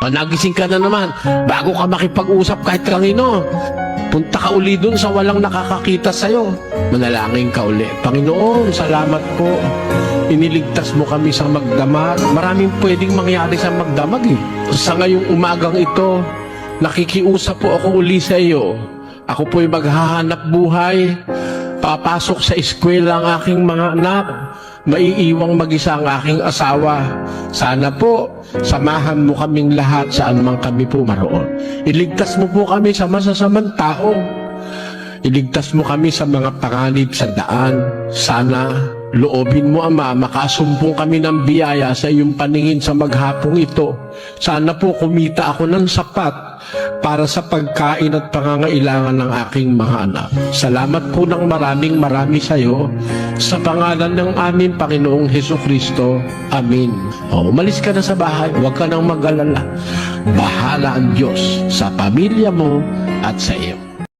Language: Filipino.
Nagising ka na naman, bago ka makipag-usap kahit kanino, punta ka uli dun sa walang nakakakita sa'yo. Manalangin ka uli. Panginoon, salamat po. Iniligtas mo kami sa magdamag. Maraming pwedeng mangyari sa magdamag eh. Sa ngayong umagang ito, nakikiusap po ako uli sa iyo. Ako po'y maghahanap buhay. Papasok sa eskwela ang aking mga anak. Maiiwang mag-isa ang aking asawa. Sana po, samahan mo kaming lahat saan man kami po maroon. Iligtas mo po kami sa masasamang tao. Iligtas mo kami sa mga panganib sa daan. Sana, loobin mo, Ama, makasumpong kami ng biyaya sa iyong paningin sa maghapong ito. Sana po kumita ako ng sapat para sa pagkain at pangangailangan ng aking mga anak. Salamat po ng marami sa iyo. Sa pangalan ng aming Panginoong Hesukristo. Amen. Umalis ka na sa bahay. Huwag ka nang mag-alala. Bahala ang Diyos sa pamilya mo at sa iyo.